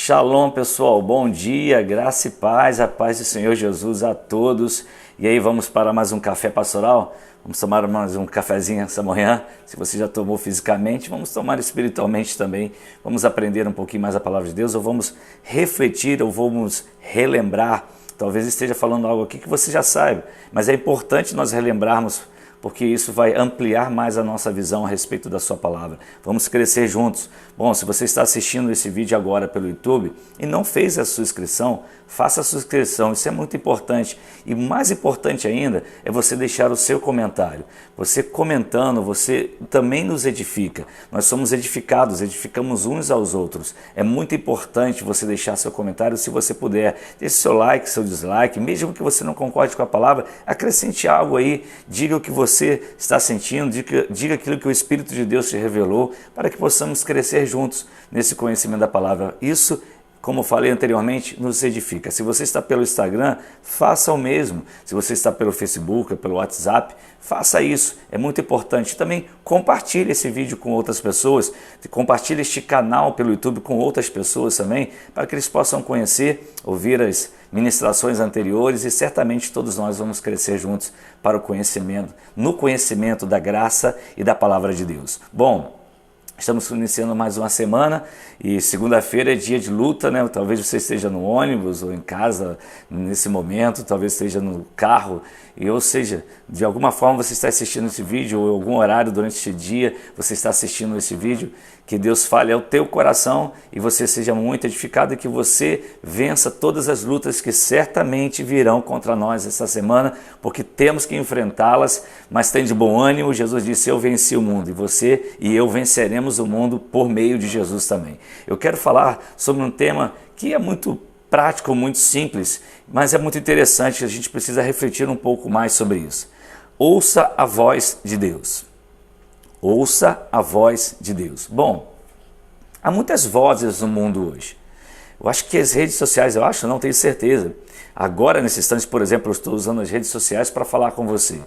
Shalom, pessoal, bom dia, graça e paz, a paz do Senhor Jesus a todos. E aí, vamos para mais um café pastoral? Vamos tomar mais um cafezinho essa manhã? Se você já tomou fisicamente, vamos tomar espiritualmente também. Vamos aprender um pouquinho mais a palavra de Deus, ou vamos refletir, ou vamos relembrar. Talvez esteja falando algo aqui que você já sabe, mas é importante nós relembrarmos, porque isso vai ampliar mais a nossa visão a respeito da sua palavra. Vamos crescer juntos. Bom, se você está assistindo esse vídeo agora pelo YouTube e não fez a sua inscrição, faça a sua inscrição, isso é muito importante. E mais importante ainda é você deixar o seu comentário. Você comentando, você também nos edifica. Nós somos edificados, edificamos uns aos outros. É muito importante você deixar seu comentário, se você puder. Deixe seu like, seu dislike, mesmo que você não concorde com a palavra, acrescente algo aí, diga o que você está sentindo, diga aquilo que o Espírito de Deus te revelou, para que possamos crescer juntos nesse conhecimento da palavra. Isso, como falei anteriormente, nos edifica. Se você está pelo Instagram, faça o mesmo. Se você está pelo Facebook, pelo WhatsApp, faça isso. É muito importante. Também compartilhe esse vídeo com outras pessoas. Compartilhe este canal pelo YouTube com outras pessoas também, para que eles possam conhecer, ouvir as ministrações anteriores, e certamente todos nós vamos crescer juntos para o conhecimento, no conhecimento da graça e da palavra de Deus. Bom, estamos iniciando mais uma semana e segunda-feira é dia de luta, né? Talvez você esteja no ônibus ou em casa nesse momento, talvez esteja no carro, ou seja, de alguma forma você está assistindo esse vídeo, ou em algum horário durante este dia você está assistindo esse vídeo. Que Deus fale ao teu coração e você seja muito edificado, e que você vença todas as lutas que certamente virão contra nós essa semana, porque temos que enfrentá-las, mas tem de bom ânimo. Jesus disse: eu venci o mundo, e você e eu venceremos o mundo por meio de Jesus também. Eu quero falar sobre um tema que é muito prático, muito simples, mas é muito interessante. A gente precisa refletir um pouco mais sobre isso. Ouça a voz de Deus. Ouça a voz de Deus. Bom, há muitas vozes no mundo hoje. Eu acho que as redes sociais, não tenho certeza. Agora, nesse instante, por exemplo, eu estou usando as redes sociais para falar com você.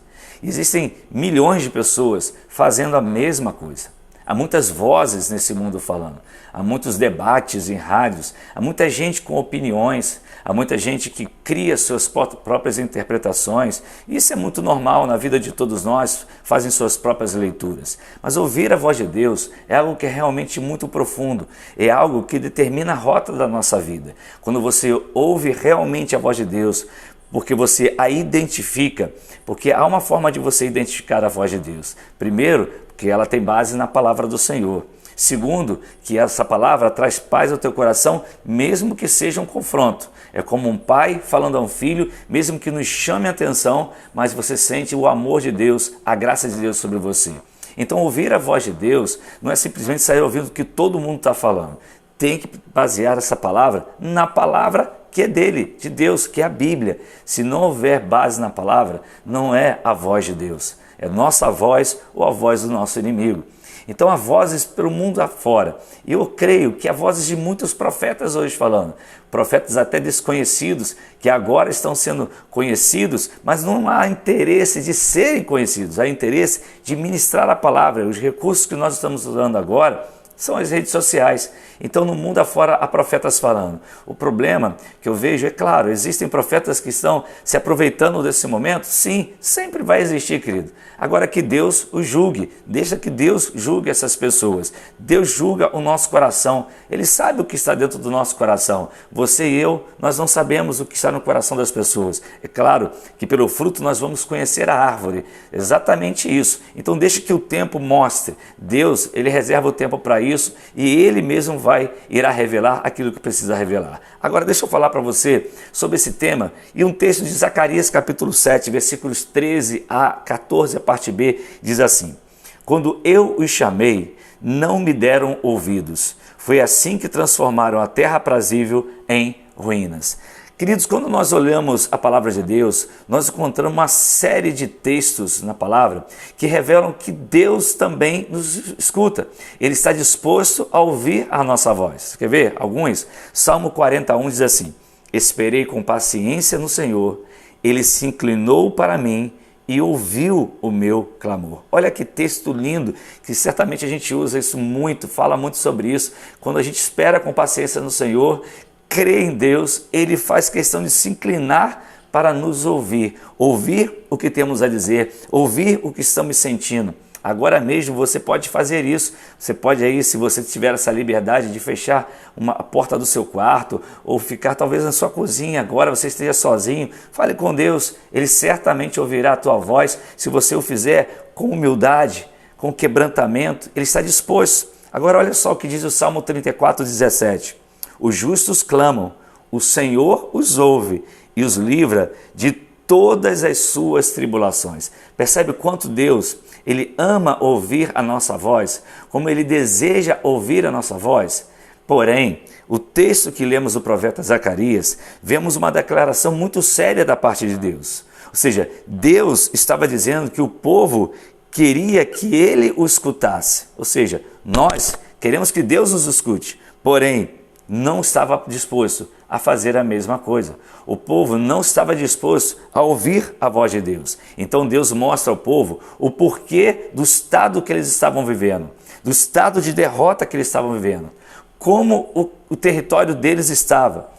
Existem milhões de pessoas fazendo a mesma coisa. Há muitas vozes nesse mundo falando. Há muitos debates em rádios. Há muita gente com opiniões. Há muita gente que cria suas próprias interpretações. Isso é muito normal na vida de todos nós, fazem suas próprias leituras. Mas ouvir a voz de Deus é algo que é realmente muito profundo. É algo que determina a rota da nossa vida. Quando você ouve realmente a voz de Deus, porque você a identifica, porque há uma forma de você identificar a voz de Deus. Primeiro, porque ela tem base na palavra do Senhor. Segundo, que essa palavra traz paz ao teu coração, mesmo que seja um confronto. É como um pai falando a um filho, mesmo que nos chame a atenção, mas você sente o amor de Deus, a graça de Deus sobre você. Então, ouvir a voz de Deus não é simplesmente sair ouvindo o que todo mundo está falando. Tem que basear essa palavra na palavra que é dele, de Deus, que é a Bíblia. Se não houver base na palavra, não é a voz de Deus. É nossa voz ou a voz do nosso inimigo. Então há vozes pelo mundo afora. E eu creio que há vozes de muitos profetas hoje falando. Profetas até desconhecidos, que agora estão sendo conhecidos, mas não há interesse de serem conhecidos. Há interesse de ministrar a palavra. Os recursos que nós estamos usando agora são as redes sociais. Então, no mundo afora, há profetas falando. O problema que eu vejo é, claro, existem profetas que estão se aproveitando desse momento. Sim, sempre vai existir, querido. Agora, que Deus os julgue. Deixa que Deus julgue essas pessoas. Deus julga o nosso coração. Ele sabe o que está dentro do nosso coração. Você e eu, nós não sabemos o que está no coração das pessoas. É claro que pelo fruto nós vamos conhecer a árvore. Exatamente isso. Então, deixa que o tempo mostre. Deus, Ele reserva o tempo para isso, e Ele mesmo irá revelar aquilo que precisa revelar. Agora deixa eu falar para você sobre esse tema e um texto de Zacarias capítulo 7, versículos 13 a 14, a parte B, diz assim: quando eu os chamei, não me deram ouvidos. Foi assim que transformaram a terra aprazível em ruínas. Queridos, quando nós olhamos a palavra de Deus, nós encontramos uma série de textos na palavra que revelam que Deus também nos escuta. Ele está disposto a ouvir a nossa voz. Quer ver alguns? Salmo 41 diz assim: esperei com paciência no Senhor, Ele se inclinou para mim e ouviu o meu clamor. Olha que texto lindo, que certamente a gente usa isso muito, fala muito sobre isso. Quando a gente espera com paciência no Senhor, crê em Deus, Ele faz questão de se inclinar para nos ouvir. Ouvir o que temos a dizer, ouvir o que estamos sentindo. Agora mesmo você pode fazer isso. Você pode aí, se você tiver essa liberdade de fechar a porta do seu quarto ou ficar talvez na sua cozinha, agora você esteja sozinho, fale com Deus. Ele certamente ouvirá a tua voz. Se você o fizer com humildade, com quebrantamento, Ele está disposto. Agora olha só o que diz o Salmo 34:17. Os justos clamam, o Senhor os ouve e os livra de todas as suas tribulações. Percebe o quanto Deus, Ele ama ouvir a nossa voz, como Ele deseja ouvir a nossa voz? Porém, o texto que lemos do profeta Zacarias, vemos uma declaração muito séria da parte de Deus. Ou seja, Deus estava dizendo que o povo queria que Ele o escutasse. Ou seja, nós queremos que Deus nos escute, porém, não estava disposto a fazer a mesma coisa. O povo não estava disposto a ouvir a voz de Deus. Então Deus mostra ao povo o porquê do estado que eles estavam vivendo, do estado de derrota que eles estavam vivendo, como o território deles estava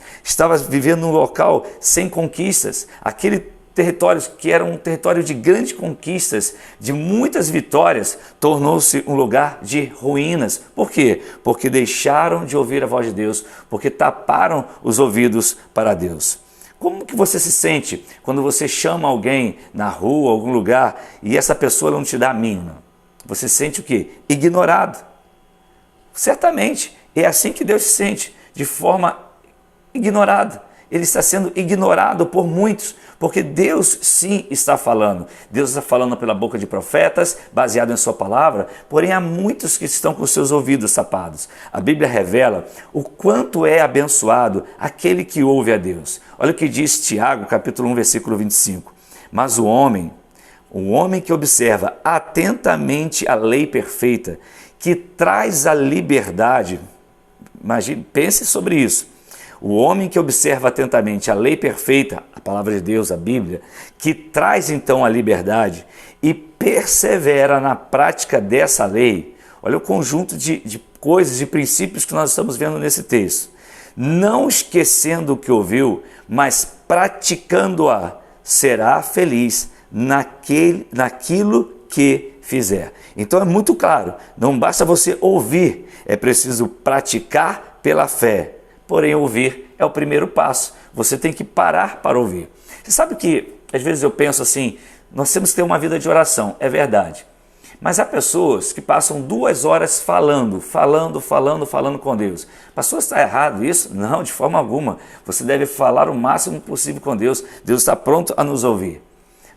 vivendo num local sem conquistas, aquele território que era um território de grandes conquistas, de muitas vitórias, tornou-se um lugar de ruínas. Por quê? Porque deixaram de ouvir a voz de Deus, porque taparam os ouvidos para Deus. Como que você se sente quando você chama alguém na rua, algum lugar, e essa pessoa não te dá a mínima? Você se sente o quê? Ignorado. Certamente, é assim que Deus se sente, de forma ignorada. Ele está sendo ignorado por muitos, porque Deus sim está falando. Deus está falando pela boca de profetas, baseado em sua palavra, porém há muitos que estão com seus ouvidos tapados. A Bíblia revela o quanto é abençoado aquele que ouve a Deus. Olha o que diz Tiago, capítulo 1, versículo 25. Mas o homem que observa atentamente a lei perfeita, que traz a liberdade, imagine, pense sobre isso. O homem que observa atentamente a lei perfeita, a palavra de Deus, a Bíblia, que traz então a liberdade e persevera na prática dessa lei. Olha o conjunto de coisas, de princípios que nós estamos vendo nesse texto. Não esquecendo o que ouviu, mas praticando-a, será feliz naquilo que fizer. Então é muito claro, não basta você ouvir, é preciso praticar pela fé. Porém, ouvir é o primeiro passo. Você tem que parar para ouvir. Você sabe que, às vezes eu penso assim, nós temos que ter uma vida de oração, é verdade. Mas há pessoas que passam 2 horas falando com Deus. Pastor, está errado isso? Não, de forma alguma. Você deve falar o máximo possível com Deus. Deus está pronto a nos ouvir.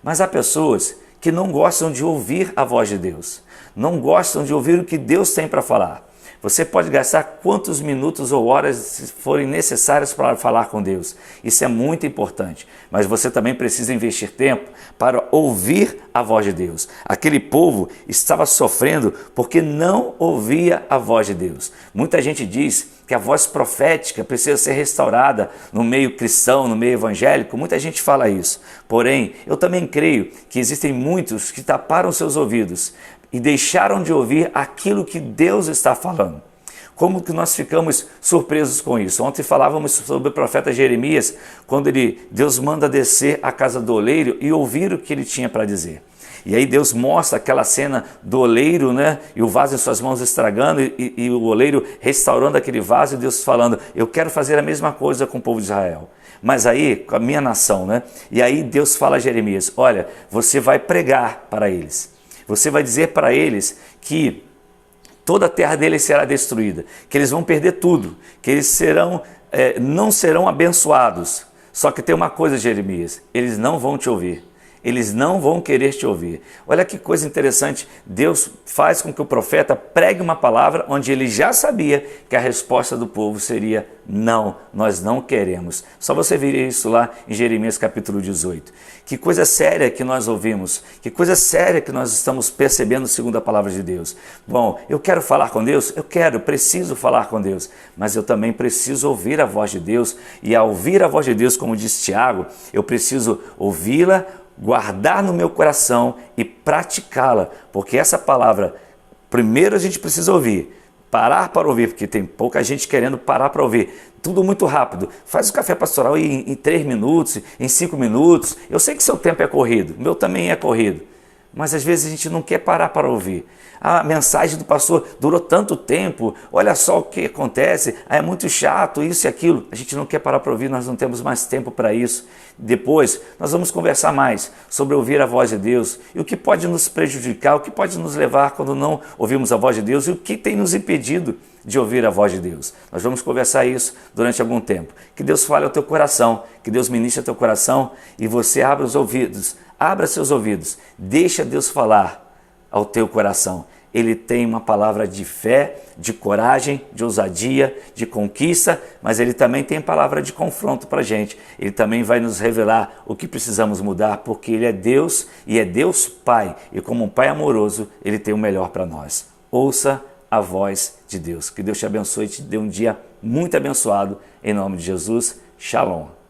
Mas há pessoas que não gostam de ouvir a voz de Deus. Não gostam de ouvir o que Deus tem para falar. Você pode gastar quantos minutos ou horas forem necessários para falar com Deus. Isso é muito importante. Mas você também precisa investir tempo para ouvir a voz de Deus. Aquele povo estava sofrendo porque não ouvia a voz de Deus. Muita gente diz que a voz profética precisa ser restaurada no meio cristão, no meio evangélico. Muita gente fala isso. Porém, eu também creio que existem muitos que taparam seus ouvidos e deixaram de ouvir aquilo que Deus está falando. Como que nós ficamos surpresos com isso? Ontem falávamos sobre o profeta Jeremias, quando Deus manda descer à casa do oleiro e ouvir o que ele tinha para dizer. E aí Deus mostra aquela cena do oleiro, né? E o vaso em suas mãos estragando e o oleiro restaurando aquele vaso, e Deus falando, eu quero fazer a mesma coisa com o povo de Israel. Mas aí, com a minha nação, né? E aí Deus fala a Jeremias, olha, você vai pregar para eles. Você vai dizer para eles que toda a terra deles será destruída, que eles vão perder tudo, que eles não serão abençoados. Só que tem uma coisa, Jeremias, eles não vão te ouvir. Eles não vão querer te ouvir. Olha que coisa interessante, Deus faz com que o profeta pregue uma palavra onde ele já sabia que a resposta do povo seria não, nós não queremos. Só você ver isso lá em Jeremias capítulo 18. Que coisa séria que nós ouvimos, que coisa séria que nós estamos percebendo segundo a palavra de Deus. Bom, eu quero falar com Deus? Eu preciso falar com Deus, mas eu também preciso ouvir a voz de Deus, e ao ouvir a voz de Deus, como diz Tiago, eu preciso ouvi-la, guardar no meu coração e praticá-la, porque essa palavra, primeiro a gente precisa ouvir, parar para ouvir, porque tem pouca gente querendo parar para ouvir, tudo muito rápido. Faz o café pastoral em 3 minutos, em 5 minutos. Eu sei que seu tempo é corrido, meu também é corrido, mas às vezes a gente não quer parar para ouvir. A mensagem do pastor durou tanto tempo, olha só o que acontece, é muito chato, isso e aquilo. A gente não quer parar para ouvir, nós não temos mais tempo para isso. Depois nós vamos conversar mais sobre ouvir a voz de Deus e o que pode nos prejudicar, o que pode nos levar quando não ouvimos a voz de Deus e o que tem nos impedido de ouvir a voz de Deus. Nós vamos conversar isso durante algum tempo. Que Deus fale ao teu coração, que Deus ministre ao teu coração e você abra os ouvidos, abra seus ouvidos, deixa Deus falar ao teu coração. Ele tem uma palavra de fé, de coragem, de ousadia, de conquista, mas ele também tem palavra de confronto para a gente. Ele também vai nos revelar o que precisamos mudar, porque ele é Deus e é Deus Pai. E como um Pai amoroso, ele tem o melhor para nós. Ouça a voz de Deus. Que Deus te abençoe e te dê um dia muito abençoado. Em nome de Jesus, Shalom.